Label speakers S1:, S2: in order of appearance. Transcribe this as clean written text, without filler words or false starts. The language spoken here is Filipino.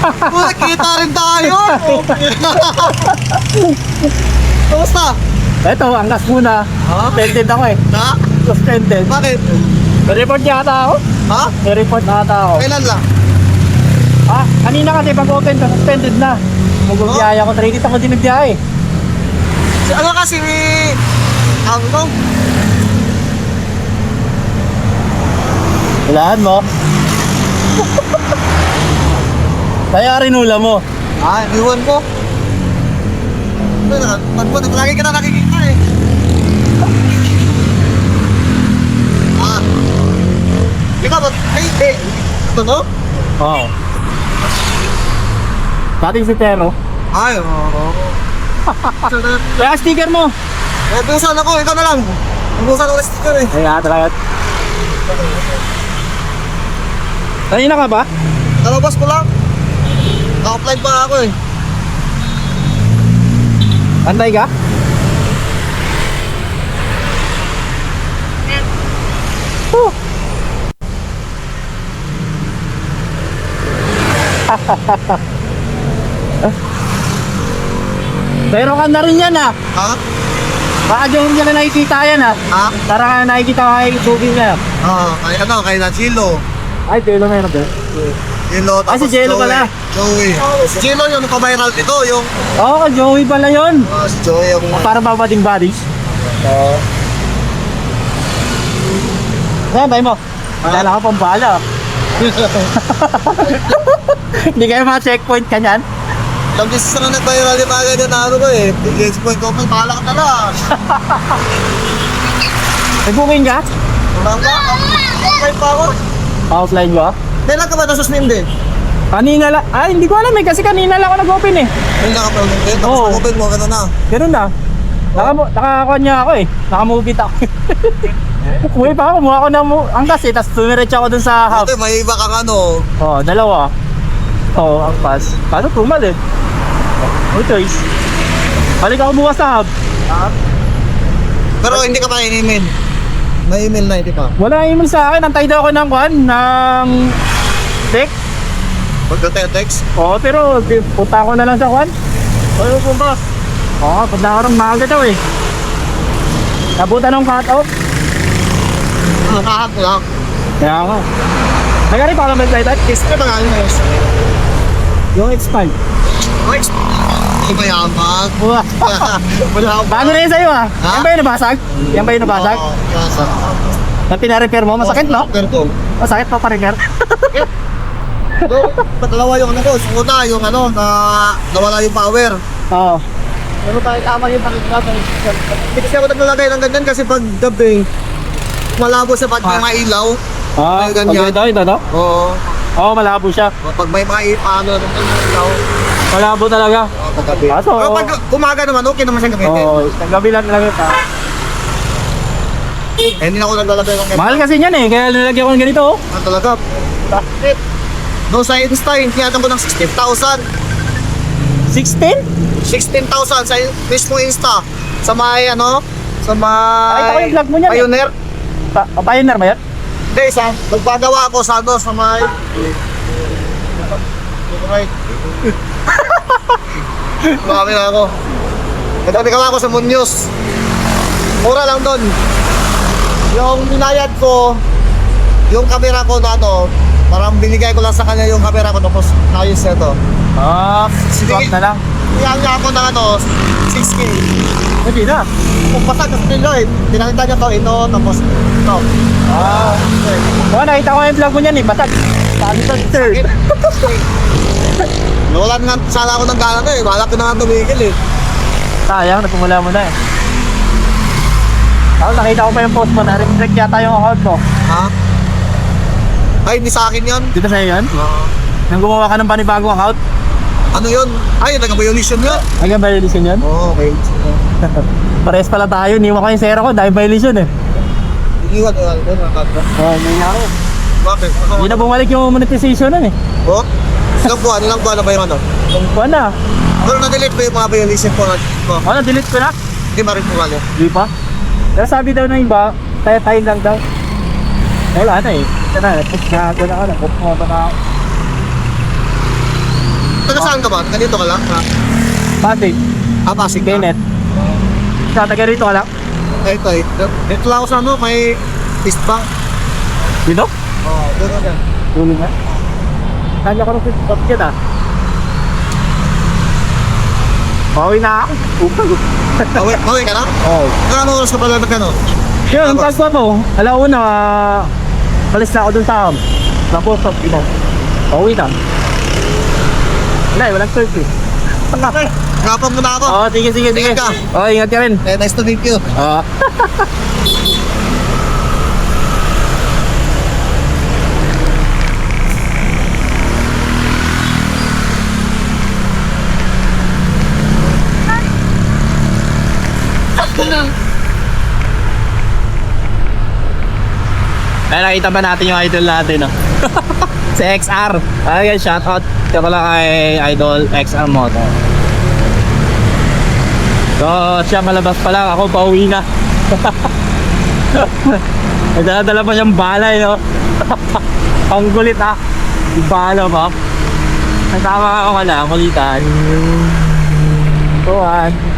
S1: Kita rin tayo. Kamusta?
S2: Eto, angkas muna.
S1: Ha?
S2: Suspended ako eh.
S1: Ha?
S2: Suspended.
S1: Bakit?
S2: May-report yata ako.
S1: Ha?
S2: May-report ata ako.
S1: Kailan lang?
S2: Ah, kanina kasi pag-open ko, suspended na. Mag-biyaya ko. Trinity ako din nagbiyahe.
S1: Ano kasi ano to?
S2: Kailangan mo. Kaya rinula mo.
S1: Ah, iwan ko. Pag lagi ka na nakikita eh. Ah. Ikaw ba? Ay, ito no?
S2: Oo. Dating si Tero.
S1: Ay, oo.
S2: Kaya sticker mo.
S1: Eh, busan ako, ikaw na lang. Busan ako ng sticker eh.
S2: Kaya talaga. Kanina ka ba?
S1: Talabas ko lang. Naka-apply pa ako eh.
S2: Antay ka? Oh. Pero ka na rin yan ah.
S1: Ha?
S2: Baka dyan ka na nakikita yan ah.
S1: Ha?
S2: Tara ka na nakikita ka kay Tubing na.
S1: Oo, kay ano, kay Nachilo.
S2: Ay, Telo na yun.
S1: Jello,
S2: Ah, si
S1: tapos
S2: Jello pala.
S1: Joey. Si Jello yung pa-viral dito, yung...
S2: Oo, Joey pala yun.
S1: si Joey yung...
S2: Para babading bodies. Oo. Ayan, tayo mo. Dala ka pang bala. Hindi kayo mga-checkpoint ka niyan?
S1: Ilang beses na nag-viral yung mga ganyan na ano ko eh. Against point ko, bahala ka na lang.
S2: May booking ka?
S1: Wala ba? Offline pa ako.
S2: Offline ba?
S1: Kailan ka ba nasuspended?
S2: Kanina lang. Ah, hindi ko alam eh. Kasi kanina lang ako nag-open eh.
S1: Kailan ka pa nag-open? Tapos
S2: Oo.
S1: open mo, gano'n na.
S2: Ganun na. Nakakuha niya ako eh. Naka-movie ako. Uwi pa ako. Kumuha ako ng angkas eh. Tapos tumiretso ako dun sa hub.
S1: Ate, may iba kang ano.
S2: Oo, dalawa. Oo, ang pass. Kaso tumal eh. No choice. Balik ako bukas sa hub.
S1: Pero hindi ka pa in-email. May email na, hindi pa.
S2: Wala email sa akin. Antay daw ako ng kwan. Ng text.
S1: Pagka-text?
S2: Oo, pero punta ako na lang sa kwan.
S1: Ano po ba?
S2: Oo, punta ako ng maaga daw eh. Nabutan ng cut-off.
S1: Nakahat mo lang.
S2: Kaya ako. Nagari pa lang may that?
S1: Kiss ka ba nga yun?
S2: Yung X5.
S1: Next. Hindi ba yaman?
S2: Wala.
S1: Wala ako.
S2: Paano na yun sa'yo ah?
S1: Ha?
S2: Yan ba yung nabasag? Yan ba yung nabasag?
S1: Oo, basag.
S2: Na pinarepair mo? Masakit no?
S1: Pero
S2: Masakit pa pa-repair?
S1: dalawa yung ano ko. Una yung ano, na nawala yung power.
S2: Oo.
S1: Pero tayo tama yung pangitatan. Hindi kasi ako naglalagay ng ganyan kasi pag gabi, malabo sa pag may mga ilaw.
S2: Ah,
S1: Ay, ganyan.
S2: ito, ito.
S1: Oo.
S2: Oo, malabo siya.
S1: Pag may mga ano, ilaw.
S2: Malabo talaga.
S1: Pag gabi.
S2: Kaso,
S1: Pero pag umaga naman, okay naman siyang gamitin.
S2: Oo, gabi lang talaga ito.
S1: Eh, hindi na ako naglalagay ng ganyan.
S2: Mahal kasi yan eh, kaya nilagyan ko ng ganito oh.
S1: Ano talaga? Bakit? No, sa Insta, hiniyatan ko ng 16,000.
S2: 16?
S1: 16,000 sa mismo Insta. Sa may ano? Sa
S2: Nakita ko
S1: may
S2: yung vlog mo niyan eh.
S1: Pioneer.
S2: Pioneer ba yan?
S1: Hindi, magpagawa ako sa ano, sa may... Marami na ako. Nagpagawa ako sa Munyos. Mura lang doon. Yung binayad ko, yung camera ko na ano, parang binigay ko lang sa kanya yung camera ko tapos ayos na ito.
S2: Ah,
S1: Sige.
S2: swap na lang.
S1: Kaya niya ako ng ano, 6K.
S2: Hindi na.
S1: Kung basta kasi nila eh, pinakita niya to, ito, tapos ito.
S2: Ah, oo, nakita ko yung vlog mo niyan eh, batag. Paano sa third?
S1: Nawalan nga sana ako ng gana na eh, malap ko na nga tumigil eh.
S2: Sayang, nagpumula mo na eh. Tapos nakita ko pa yung post mo, na-reflect yata yung account mo.
S1: Ha? Ay, hindi sa akin yun.
S2: Dito sa'yo yun? Nang gumawa ka ng panibagong account?
S1: Ano yun? Ay, nag-violation nga.
S2: Hanggang violation yun?
S1: Oo, okay.
S2: Pares pala tayo, iniwan ko yung zero ko dahil violation eh.
S1: Iniwan,
S2: Oo, nangyari.
S1: Bakit?
S2: Hindi na bumalik yung monetization nun eh.
S1: Oh? Ilang buwan na ba yung ano?
S2: Buwan na.
S1: Pero na-delete ba yung mga violation ko na ko?
S2: Oo, na-delete ko na.
S1: Hindi ba rin bumalik?
S2: Di pa? Pero sabi daw na iba, tayo lang daw. Wala na eh. Ito na, nag-post na ako na. Nag-post na ako.
S1: Taga saan ka ba? Taga dito ka lang?
S2: Pasig.
S1: Pasig ka?
S2: Kenneth. Sa taga rito ka lang?
S1: Ito. Dito lang ako sa ano, may East Bank.
S2: Dito?
S1: Oo, doon na yan.
S2: Tuloy na. Kanya ko rin sa top ah. Pauwi na ako.
S1: Mawi ka na?
S2: Oo.
S1: Ano oras ka pala nagkano?
S2: Yun, ang pagpa mo. Alauna, palis na ako dun sa tapos sa iba. Pauwi na. Wala, walang surf eh.
S1: Ngapag mo na ako.
S2: Oo, sige.
S1: Ingat ka.
S2: Oo, ingat ka rin.
S1: Nice to meet you.
S2: Oo. Ay, nakita ba natin yung idol natin, no? Si XR. Ay, shoutout ka pala kay Idol XR Moto. So, siya malabas pa lang, ako pauwi na. Ay, dala pa siyang balay, no? Ang gulit, ah. Yung bala ba? Kasama ako ka lang, kulitan. Tuhan.